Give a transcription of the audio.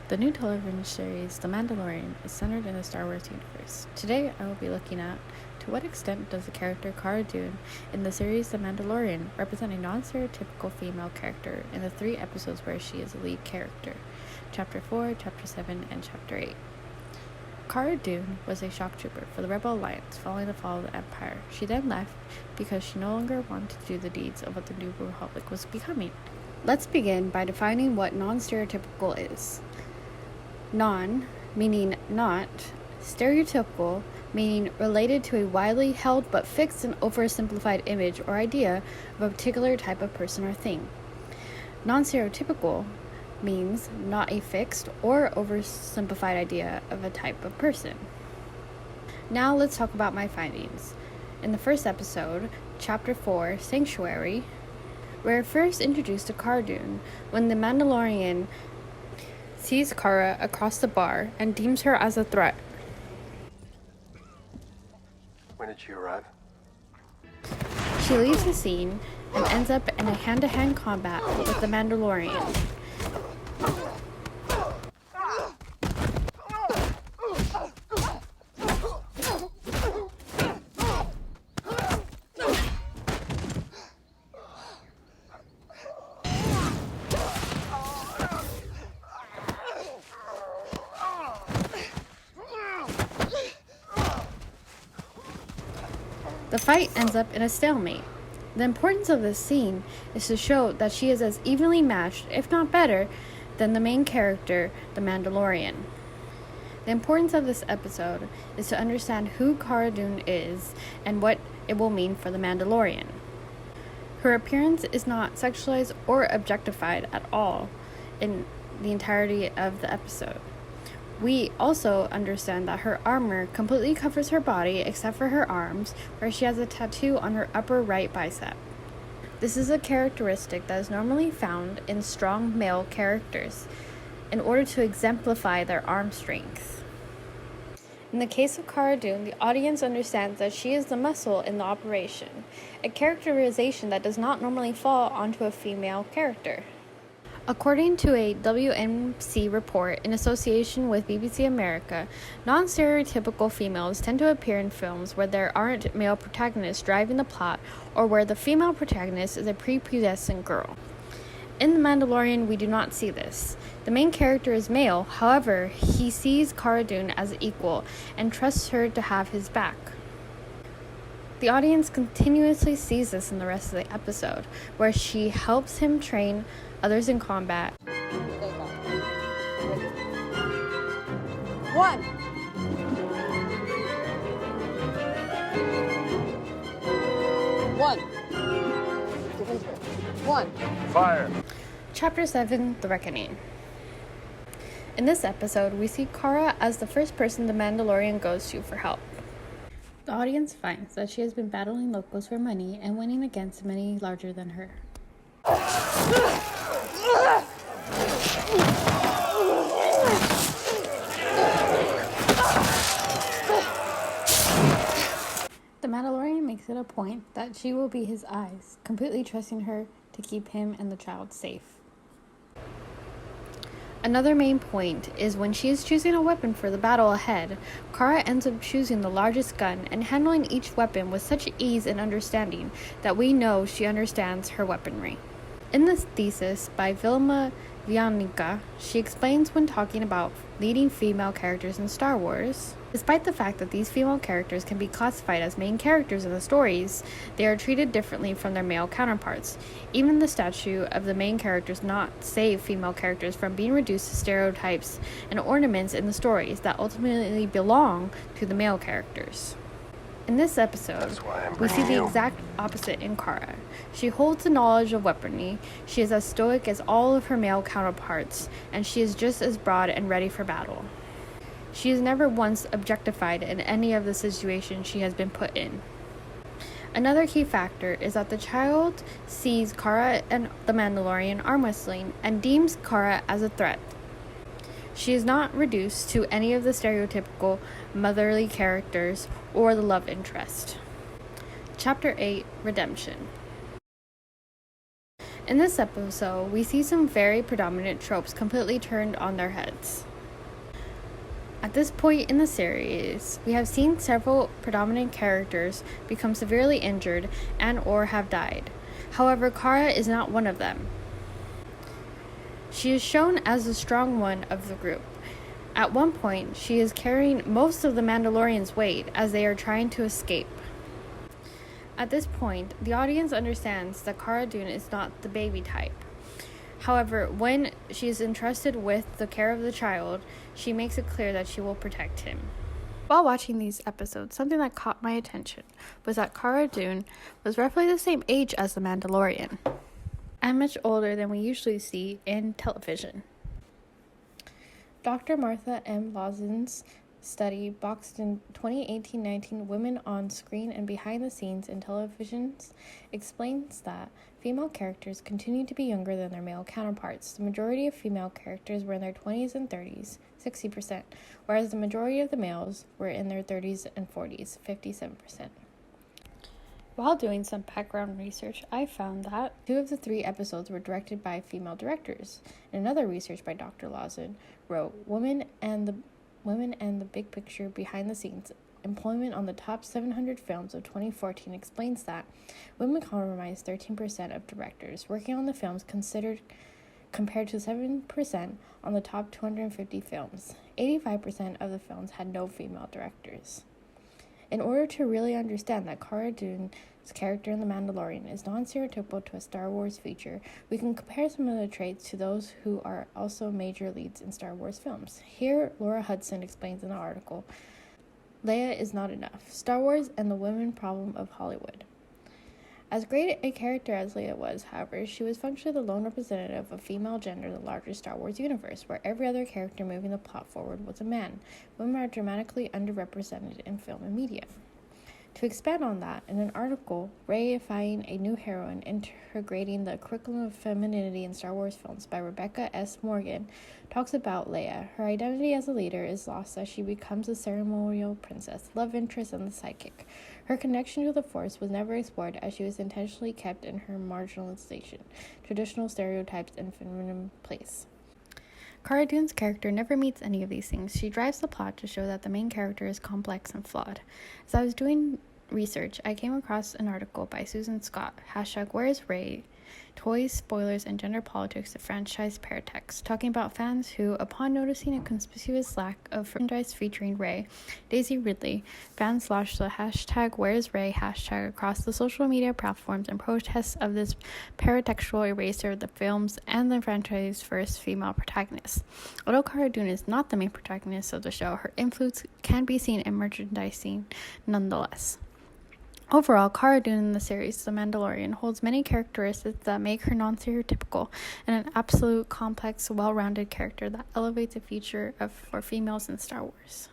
The new television series, The Mandalorian, is centered in the Star Wars universe. Today, I will be looking at to what extent does the character Cara Dune in the series The Mandalorian represent a non-stereotypical female character in the 3 episodes where she is a lead character, Chapter 4, Chapter 7, and Chapter 8. Cara Dune was a shock trooper for the Rebel Alliance following the fall of the Empire. She then left because she no longer wanted to do the deeds of what the New Republic was becoming. Let's begin by defining what non-stereotypical is. Non, meaning not, stereotypical, meaning related to a widely held but fixed and oversimplified image or idea of a particular type of person or thing. Non-stereotypical means not a fixed or oversimplified idea of a type of person. Now let's talk about my findings. In the first episode, Chapter 4, Sanctuary, we're first introduced to Cara Dune when the Mandalorian sees Cara across the bar and deems her as a threat. When did she arrive? She leaves the scene and ends up in a hand-to-hand combat with the Mandalorian. The fight ends up in a stalemate. The importance of this scene is to show that she is as evenly matched, if not better, than the main character, the Mandalorian. The importance of this episode is to understand who Cara Dune is and what it will mean for the Mandalorian. Her appearance is not sexualized or objectified at all in the entirety of the episode. We also understand that her armor completely covers her body except for her arms, where she has a tattoo on her upper right bicep. This is a characteristic that is normally found in strong male characters in order to exemplify their arm strength. In the case of Cara Dune, the audience understands that she is the muscle in the operation, a characterization that does not normally fall onto a female character. According to a WMC report in association with BBC America, non-stereotypical females tend to appear in films where there aren't male protagonists driving the plot or where the female protagonist is a prepubescent girl. In The Mandalorian, we do not see this. The main character is male, however, he sees Cara Dune as equal and trusts her to have his back. The audience continuously sees this in the rest of the episode, where she helps him train others in combat. One. Fire! Chapter 7, The Reckoning. In this episode, we see Cara as the first person the Mandalorian goes to for help. The audience finds that she has been battling locals for money and winning against many larger than her. The Mandalorian makes it a point that she will be his eyes, completely trusting her to keep him and the child safe. Another main point is when she is choosing a weapon for the battle ahead, Cara ends up choosing the largest gun and handling each weapon with such ease and understanding that we know she understands her weaponry. In this thesis by Vilma Vianica, she explains when talking about leading female characters in Star Wars, despite the fact that these female characters can be classified as main characters in the stories, they are treated differently from their male counterparts. Even the statue of the main characters not save female characters from being reduced to stereotypes and ornaments in the stories that ultimately belong to the male characters. In this episode, we see the exact opposite in Cara. She holds the knowledge of weaponry, she is as stoic as all of her male counterparts, and she is just as broad and ready for battle. She is never once objectified in any of the situations she has been put in. Another key factor is that the child sees Cara and the Mandalorian arm wrestling and deems Cara as a threat. She is not reduced to any of the stereotypical motherly characters or the love interest. Chapter 8, Redemption. In this episode, we see some very predominant tropes completely turned on their heads. At this point in the series, we have seen several predominant characters become severely injured and or have died. However, Kara is not one of them. She is shown as the strong one of the group. At one point, she is carrying most of the Mandalorians' weight as they are trying to escape. At this point, the audience understands that Cara Dune is not the baby type. However, when she is entrusted with the care of the child, she makes it clear that she will protect him. While watching these episodes, something that caught my attention was that Cara Dune was roughly the same age as the Mandalorian, and much older than we usually see in television. Dr. Martha M. Lauzen's study, boxed in 2018-19 Women on Screen and Behind the Scenes in Televisions, explains that female characters continue to be younger than their male counterparts. The majority of female characters were in their 20s and 30s, 60%, whereas the majority of the males were in their 30s and 40s, 57%. While doing some background research, I found that 2 of the 3 episodes were directed by female directors. In another research by Dr. Lauzen wrote, Women and the Big Picture Behind the Scenes, Employment on the Top 700 Films of 2014 explains that women comprise 13% of directors working on the films compared to 7% on the top 250 films. 85% of the films had no female directors. In order to really understand that Cara Dune's character in The Mandalorian is non-stereotypical to a Star Wars feature, we can compare some of the traits to those who are also major leads in Star Wars films. Here, Laura Hudson explains in the article, Leia is not enough. Star Wars and the women problem of Hollywood. As great a character as Leia was, however, she was functionally the lone representative of female gender in the larger Star Wars universe, where every other character moving the plot forward was a man. Women are dramatically underrepresented in film and media. To expand on that, in an article, Reifying a New Heroine, Integrating the Curriculum of Femininity in Star Wars Films by Rebecca S. Morgan, talks about Leia. Her identity as a leader is lost as she becomes a ceremonial princess, love interest, and the sidekick. Her connection to the Force was never explored as she was intentionally kept in her marginalization, traditional stereotypes, and feminine place. Cara Dune's character never meets any of these things. She drives the plot to show that the main character is complex and flawed. As I was doing research, I came across an article by Susan Scott, #WhereIsRey, Toys, Spoilers, and Gender Politics of Franchise Paratext, talking about fans who, upon noticing a conspicuous lack of franchise featuring Rey, Daisy Ridley, fans launched the #WhereIsRey hashtag across the social media platforms in protest of this paratextual erasure of the films and the franchise's first female protagonist. Although Cara Dune is not the main protagonist of the show, her influence can be seen in merchandising nonetheless. Overall, Cara Dune in the series The Mandalorian holds many characteristics that make her non-stereotypical and an absolute complex, well-rounded character that elevates a future for females in Star Wars.